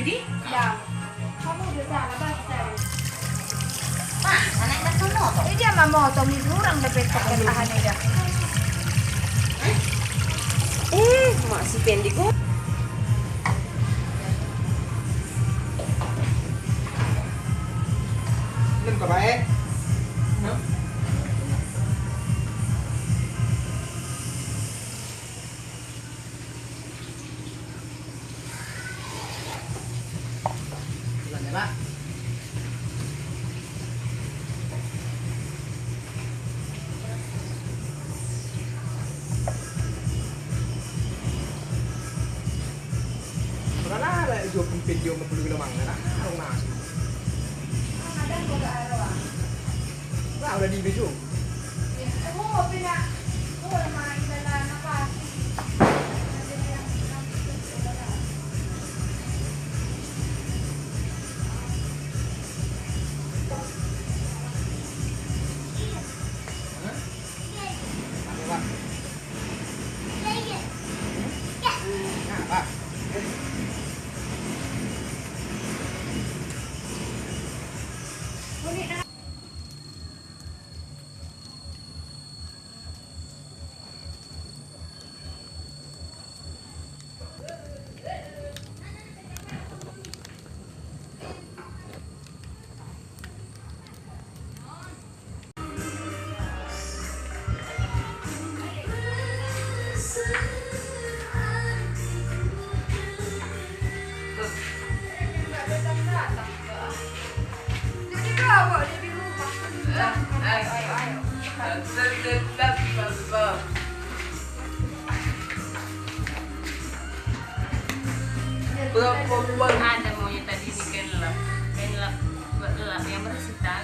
Jadi? Ya. Kamu udah salah bahasa. Pak, anak dah sono toh. Ini dia mah motong itu orang dapat tahan aja. Mak si Pendi kok. Lên cả bé. Lần này bác. Karena ada jual video perlu lemang, karena orang nasi. Ada yang boga arwah. Nah, udah di video. Aku mau pindah. Aku mau main dalam apa? Apa, Pak? Nah, Pak. Ada maunya tadi di kenlap yang bersih tak.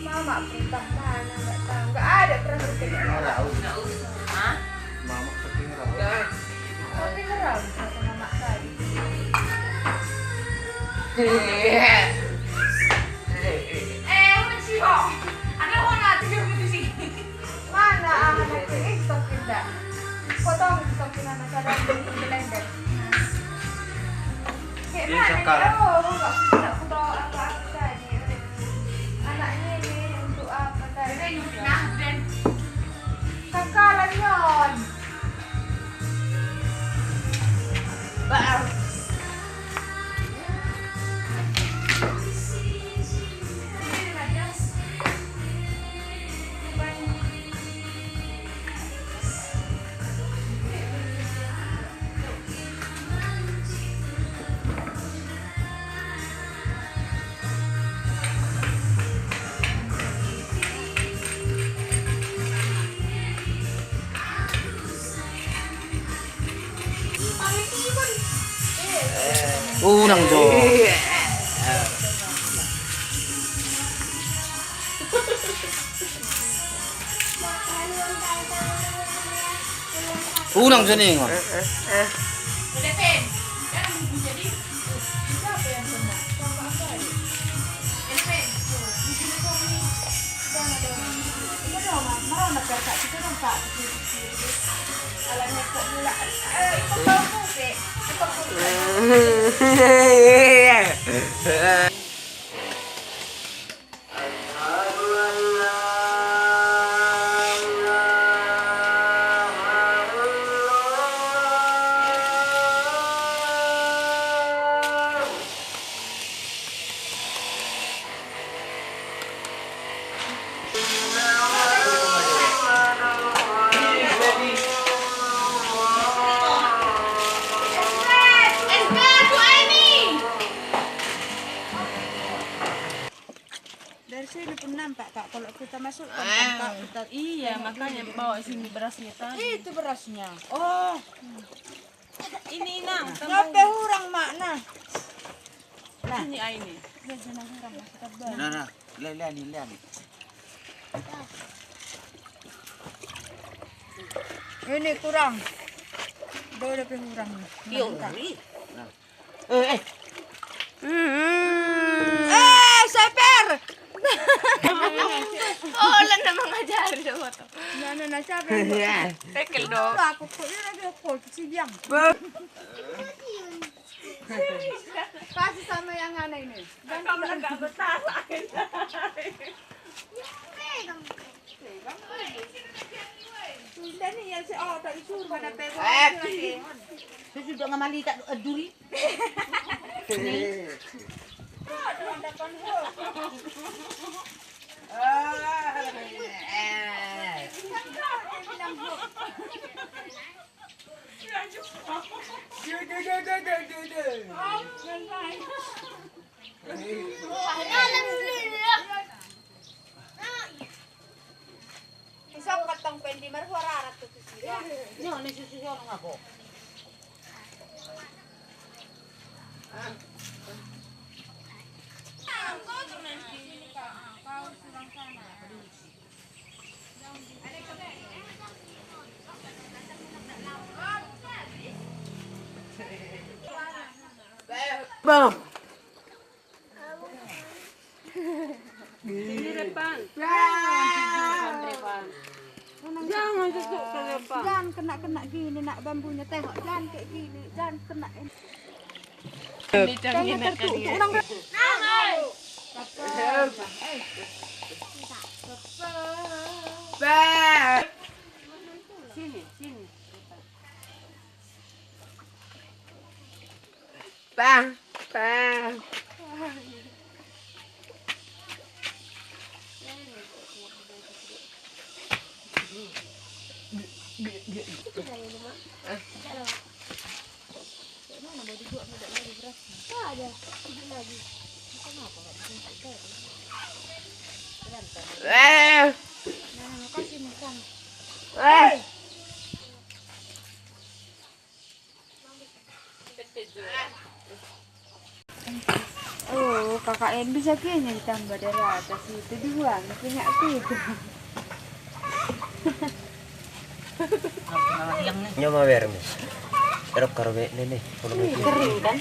Mama perintah mana nggak tahu. Nggak ada perintah Nggak kayak tahu. Nggak usah. Hah? Mama keting tahu. tapi ngeram kata mama tadi. Masih kok. Anak mau nanti dia sih. Mana anak ini stok tidak? Potong stok anak ada di blender. Kayak Ini mana? sekarang. Oh, nggak potong apa tadi. Anaknya ini untuk apa tadi? Nah, dan kakalan yon. Bau. Unang jo. Unang jo nih. Udah pen. Kan jadi siapa yang kena? Sama apa ini? Ini pen. Di sini kok ini. Jangan ada. Ini dong, marah nak kakak kita dong kak. Alamnya kok mula. Ikut tahu sih. Ikut dari sini pun nampak kak kalau kita masuk kita Iya, makanya bawa sini berasnya tadi. itu berasnya. Oh, Ini nang, ngapain hurang mak nah. Nah, ini ini. biasanya hurang mas tebal. Nah, lihat nih. Ini kurang. Udah lebih kurang. Seper. Oh, lan na mga dyan. Nana na siya. Tekel dong. Aku kok ini lagi aku siang. Kasih sama yang aneh ini. Dan kamu enggak betah. Sudah nih yang saya tak disuruh mana pegang lagi. Saya sudah ngamali tak duri. Isok katong pendi marhuara tu sira. Ini ini susu orang aku. Bang. Ini depan. Jangan susuk ke depan. Jangan kena gini nak bambunya tengok jangan kayak gini jangan kena ini. Jangan tertutup orang. Bang. Sini, sini. Bang. Bang. Oh, KKN bisa kayaknya ditambah dari atas itu dua, punya aku itu. Nyawa bermis. Erok karbe nene. Kering kan?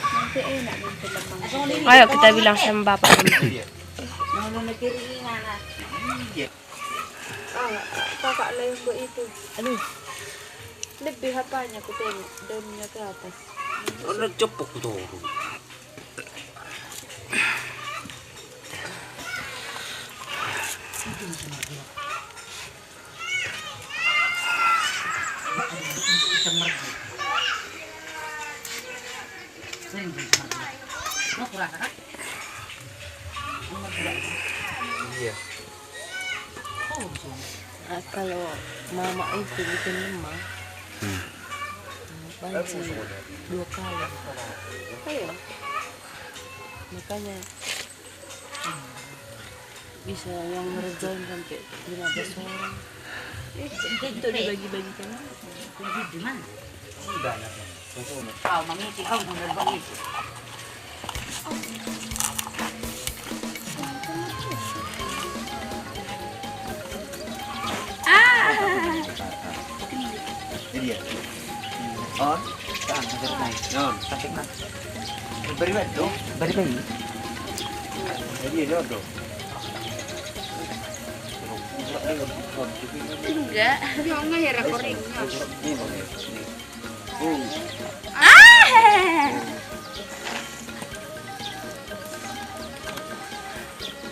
Nanti enak nanti lemang. Ayo kita bilang sama bapak. Kakak lembo itu. Aduh. Lebih apanya aku tengok daunnya ke atas. Ono cepuk tuh. Iya. Kalau mama itu bikin lemang, banci 2 kali. Ayo. Makanya bisa yang ngerjain sampai 15 orang. Itu dibagi-bagikan. Di mana? Banyak. Kau mengisi kau benar begitu. Jadi ya. On. Kan bener naik. Non, cantik nak. Beri banget dong. Beri banget. Jadi dia dong. Enggak. Enggak ya rekornya.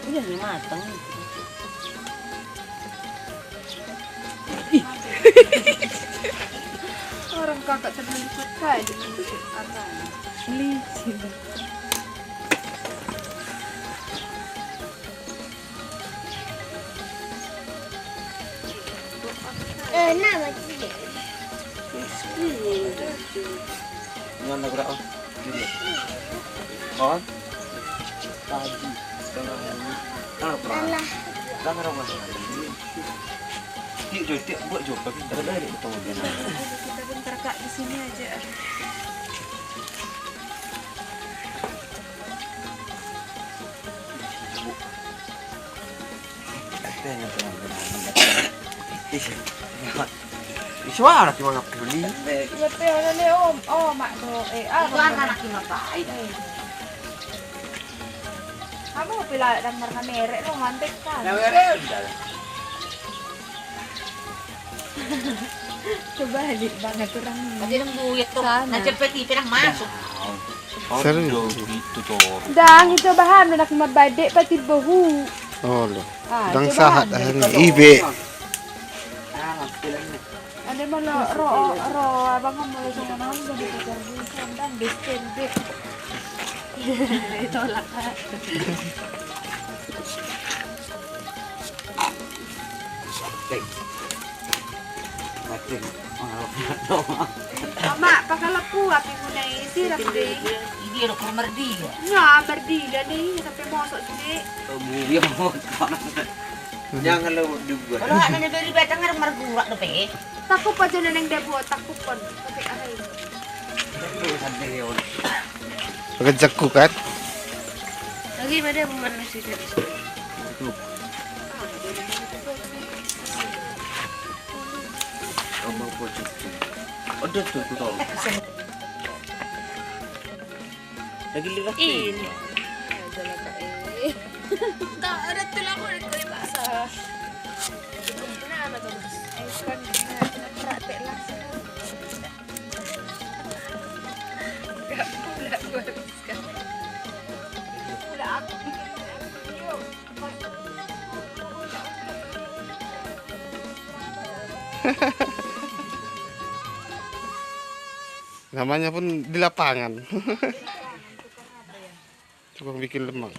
Udah nih matang. Orang kakak terlalu suka dengan apa? Licin. Ngon nak berapa? Jadi. On. Pagi. Tengah hari. Lah. Tengah rumah. Tiap buat job tapi tak ada ketemu dia. Kita bentar kak di sini aja. Tanya tenang. Suara cuma nak beli. Ya pe le om. Oh mak do. Itu anak kita. Kamu pila dan mereka merek lo ngantek kan. Yang ada. Kebalik banget orang ini. Pati ng buyat to. Sana. Nacepet pinang masuk. Serius? Gitu toh. Dang, ito bahan nak mabade pati bahu. Oh loh. Ah, Dang ito sahat bahan. ahli ibe. Ada malah ro abang kamu mulai sama nang jadi pacar bukan dan besken be. Itu lah. Mama, pakalapu api mo na isirap deh. Hindi ro kamar dia. Nga, berdila nih sampai masuk sini. Buyang mo. Jangan lo dibuat. Wala na na beri betang nga margura do pe. Takut pa dyan na nang debo, takut pon. Pati ahay. Pagajak kukat. Lagi pada mana sih? Omong po cukup. Udah tuh aku tahu. Lagi lihat Ini. Tak ada tulang ko rin ko ibasa. Namanya pun di lapangan. Cuma bikin lemang.